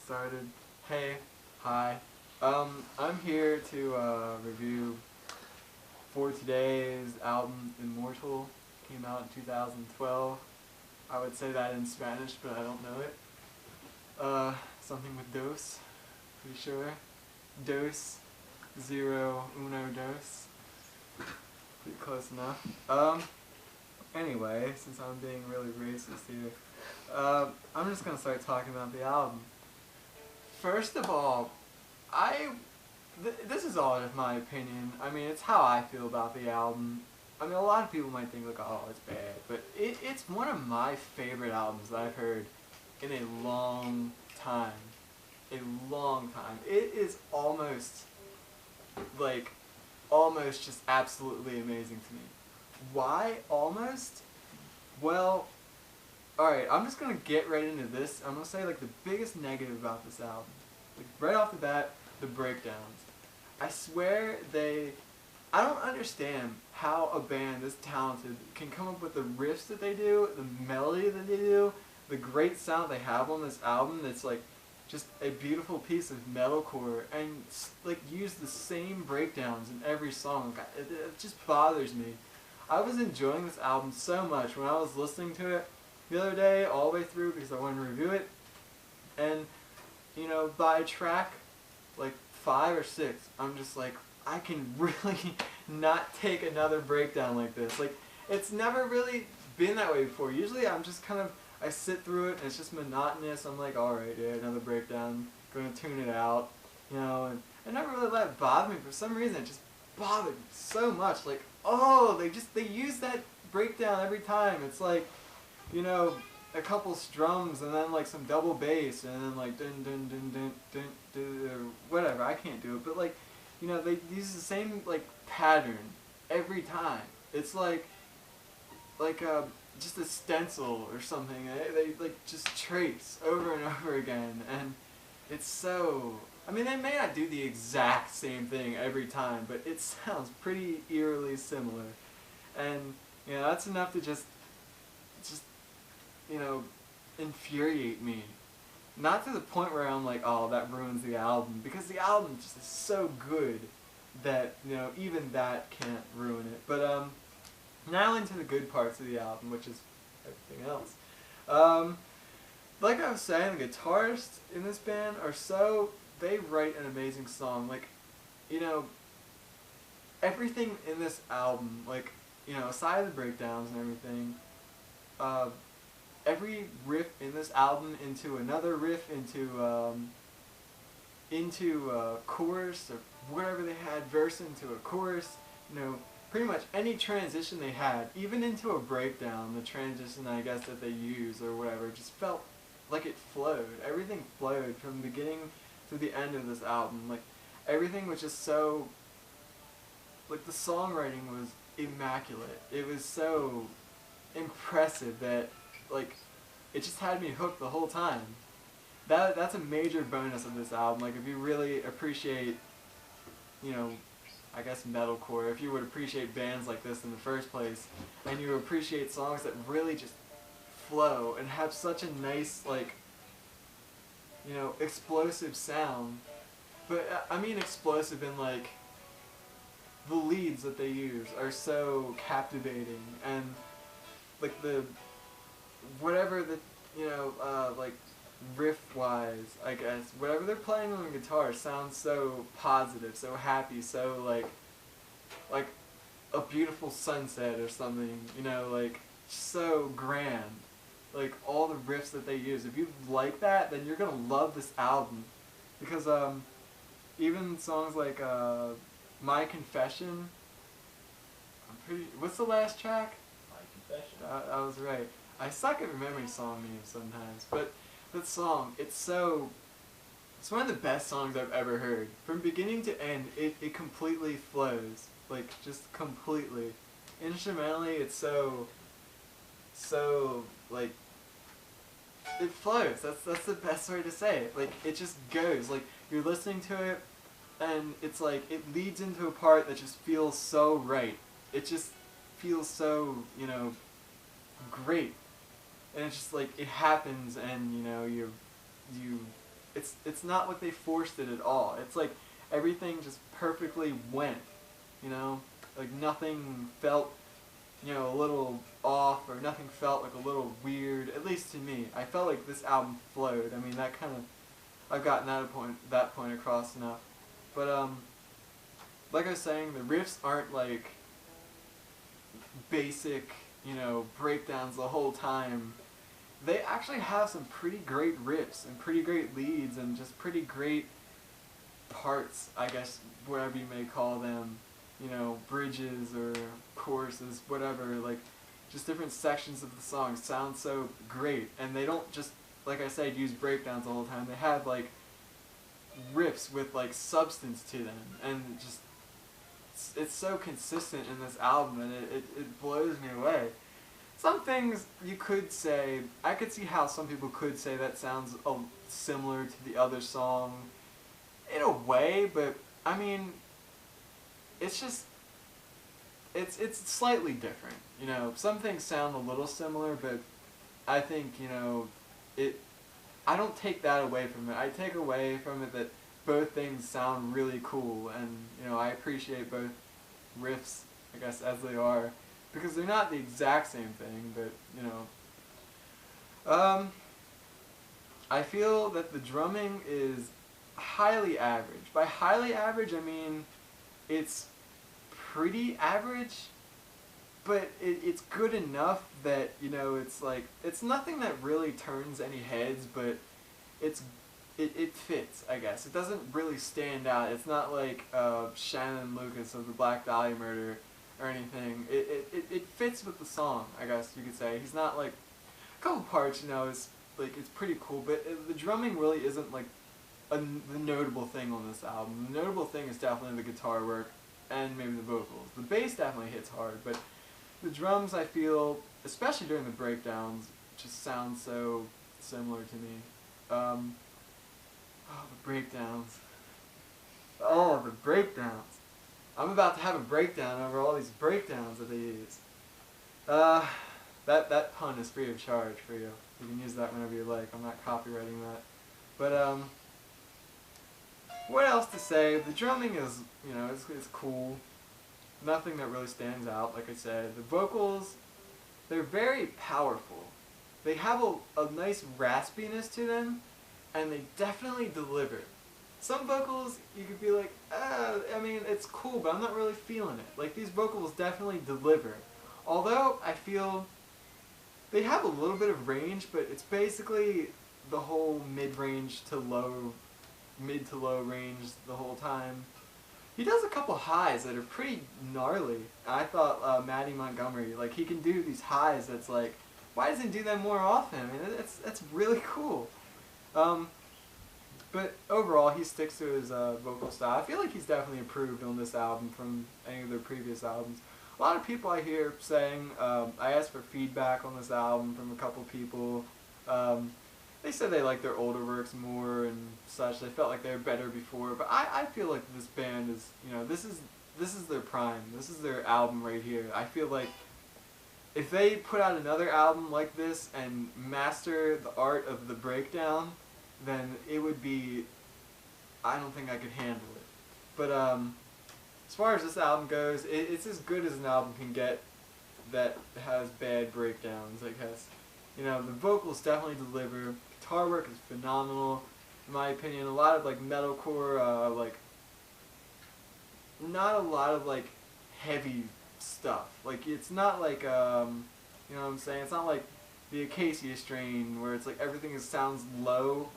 started. Hey, hi. I'm here to review for today's album Immortal. Came out in 2012. I would say that in Spanish, but I don't know it. Something with dos, pretty sure. Dos, zero, uno, dos. Pretty close enough. Anyway, since I'm being really racist here, I'm just gonna start talking about the album. First of all, this is all just my opinion. I mean, it's how I feel about the album. I mean, a lot of people might think like, oh, it's bad, but it's one of my favorite albums that I've heard in a long time. A long time. It is almost just absolutely amazing to me. Why almost? Well, alright, I'm just gonna get right into this. I'm gonna say like the biggest negative about this album. Like right off the bat, the breakdowns. I swear I don't understand how a band this talented can come up with the riffs that they do, the melody that they do, the great sound they have on this album that's like just a beautiful piece of metalcore and like use the same breakdowns in every song. It just bothers me. I was enjoying this album so much when I was listening to it the other day all the way through because I wanted to review it, and you know, by track like 5 or 6, I'm just like, I can really not take another breakdown like this. Like, it's never really been that way before. Usually I'm just kind of, I sit through it and it's just monotonous. I'm like, alright, yeah, another breakdown, gonna tune it out, you know, and I never really let it bother me. For some reason it just bothered me so much. Like, oh, they use that breakdown every time. It's like, you know, a couple strums and then like some double bass and then like dun dun dun dun dun dun, or whatever. I can't do it, but like, you know, they use the same like pattern every time. It's like just a stencil or something. They like just trace over and over again, and it's so. I mean, they may not do the exact same thing every time, but it sounds pretty eerily similar, and you know that's enough to just you know infuriate me. Not to the point where I'm like, oh, that ruins the album, because the album just is so good that you know even that can't ruin it. But now into the good parts of the album, which is everything else. Like I was saying, the guitarists in this band are so, they write an amazing song. Like, you know, everything in this album, like, you know, aside of the breakdowns and everything, every riff in this album into another riff into a chorus or whatever they had, verse into a chorus, you know, pretty much any transition they had, even into a breakdown, the transition I guess that they use or whatever, just felt like it flowed. Everything flowed from the beginning to the end of this album. Like, everything was just so, like, the songwriting was immaculate. It was so impressive that, like, it just had me hooked the whole time. That's a major bonus of this album. Like, if you really appreciate, you know, I guess metalcore, if you would appreciate bands like this in the first place, and you appreciate songs that really just flow and have such a nice, like, you know, explosive sound. But I mean explosive in like, the leads that they use are so captivating, and like whatever the, you know, like riff-wise, I guess, whatever they're playing on the guitar sounds so positive, so happy, so like a beautiful sunset or something, you know, like so grand. Like all the riffs that they use. If you like that, then you're gonna love this album, because even songs like My Confession. What's the last track? My Confession. I was right. I suck at remembering song names sometimes, but that song, it's one of the best songs I've ever heard. From beginning to end, it completely flows. Like, just completely. Instrumentally, it's so, like, it flows. That's the best way to say it. Like, it just goes. Like, you're listening to it, and it's like, it leads into a part that just feels so right. It just feels so, you know, great. And it's just like, it happens, and you know, you it's not like they forced it at all. It's like everything just perfectly went, you know, like nothing felt, you know, a little off, or nothing felt like a little weird. At least to me, I felt like this album flowed. I mean, that kind of, I've gotten that point across enough. But like I was saying, the riffs aren't like basic, you know, breakdowns the whole time. They actually have some pretty great riffs and pretty great leads and just pretty great parts, I guess, whatever you may call them, you know, bridges or choruses, whatever, like, just different sections of the song sound so great, and they don't just, like I said, use breakdowns the whole time. They have, like, riffs with, like, substance to them, and just, it's so consistent in this album, and it blows me away. Some things you could say, I could see how some people could say that sounds similar to the other song in a way, but I mean, it's just, it's slightly different, you know. Some things sound a little similar, but I think, you know, I don't take that away from it. I take away from it that both things sound really cool, and, you know, I appreciate both riffs, I guess, as they are, because they're not the exact same thing, but, you know. I feel that the drumming is highly average. By highly average, I mean it's pretty average, but it's good enough that, you know, it's like, it's nothing that really turns any heads, but it fits, I guess. It doesn't really stand out. It's not like Shannon Lucas of the Black Dahlia Murder or anything. It fits with the song, I guess you could say. He's not like, a couple parts, you know, it's like, it's pretty cool, but the drumming really isn't like the notable thing on this album. The notable thing is definitely the guitar work and maybe the vocals. The bass definitely hits hard, but the drums, I feel, especially during the breakdowns, just sound so similar to me. Oh, the breakdowns. Oh, the breakdowns. I'm about to have a breakdown over all these breakdowns that they use. That pun is free of charge for you. You can use that whenever you like. I'm not copywriting that. But, what else to say? The drumming is, you know, it's cool. Nothing that really stands out, like I said. The vocals, they're very powerful. They have a nice raspiness to them, and they definitely deliver. Some vocals, you could be like, I mean, it's cool, but I'm not really feeling it. Like, these vocals definitely deliver. Although, I feel they have a little bit of range, but it's basically the whole mid to low range the whole time. He does a couple highs that are pretty gnarly. I thought Matty Montgomery, like, he can do these highs that's like, why doesn't he do that more often? I mean, that's really cool. But overall, he sticks to his vocal style. I feel like he's definitely improved on this album from any of their previous albums. A lot of people I hear saying, I asked for feedback on this album from a couple people. They said they like their older works more and such. They felt like they were better before. But I feel like this band is, you know, this is their prime. This is their album right here. I feel like if they put out another album like this and master the art of the breakdown, then it would be, I don't think I could handle it. But as far as this album goes, it's as good as an album can get that has bad breakdowns, I guess. You know, the vocals definitely deliver. Guitar work is phenomenal, in my opinion. A lot of, like, metalcore, like, not a lot of, like, heavy stuff. Like, it's not like, you know what I'm saying? It's not like the Acacia Strain, where it's like everything sounds low.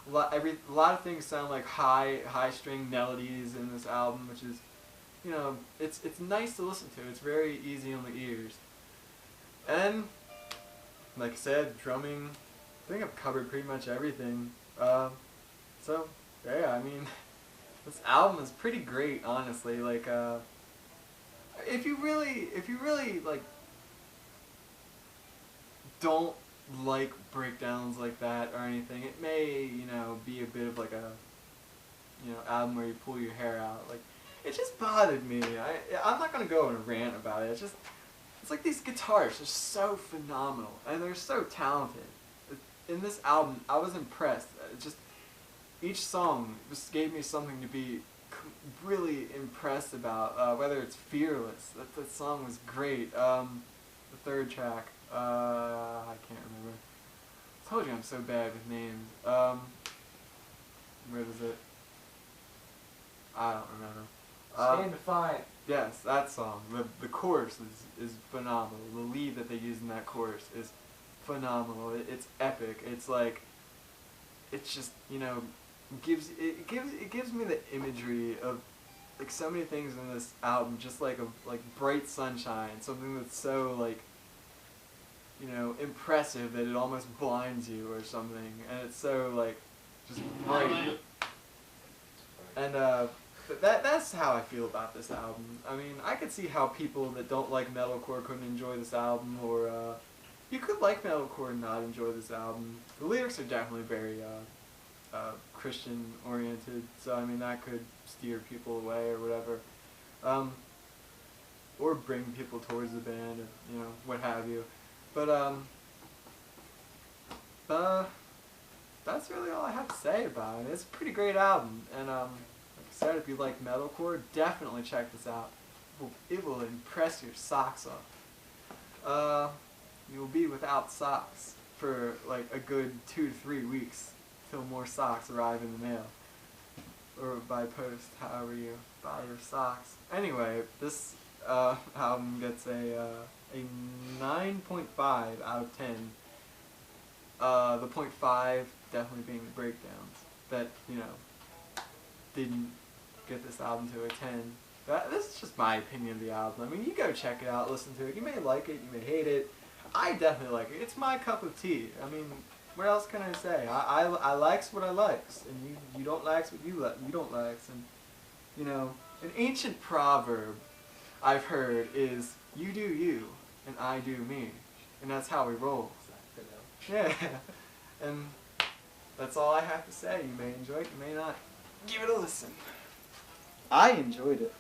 A lot of things sound like high string melodies in this album, which is, you know, it's nice to listen to. It's very easy on the ears. And like I said, drumming, I think I've covered pretty much everything. So yeah, I mean, this album is pretty great, honestly. Like, if you really like don't like breakdowns like that or anything, it may, you know, be a bit of like a, you know, album where you pull your hair out. Like, it just bothered me. I'm not gonna go on a rant about it. It's like these guitars are so phenomenal and they're so talented. In this album, I was impressed. each song just gave me something to be really impressed about. Whether it's Fearless, that song was great. The third track, I can't remember. I told you I'm so bad with names. Where is it? I don't remember. Stand Defiant. Yes, that song. The chorus is phenomenal. The lead that they use in that chorus is phenomenal. It's epic. It's like, it's just, you know, it gives me the imagery of like so many things in this album, just like bright sunshine, something that's so like, you know, impressive that it almost blinds you or something, and it's so like just bright. And that's how I feel about this album. I mean, I could see how people that don't like metalcore couldn't enjoy this album, or you could like metalcore and not enjoy this album. The lyrics are definitely very Christian oriented, so I mean that could steer people away or whatever, or bring people towards the band, or, you know, what have you. But that's really all I have to say about it. It's a pretty great album, and like I said, if you like metalcore, definitely check this out. It will impress your socks off. You will be without socks for like a good 2 to 3 weeks till more socks arrive in the mail, or by post, however you buy your socks. Anyway, this album gets a 9.5 out of 10. The 0.5 definitely being the breakdowns that, you know, didn't get this album to a 10. This is just my opinion of the album. I mean, you go check it out, listen to it. You may like it, you may hate it. I definitely like it. It's my cup of tea. I mean, what else can I say? I likes what I likes, and you don't likes what you don't likes. And, you know, an ancient proverb I've heard is, you do you, and I do me. And that's how we roll. Yeah. And that's all I have to say. You may enjoy it, you may not. Give it a listen. I enjoyed it.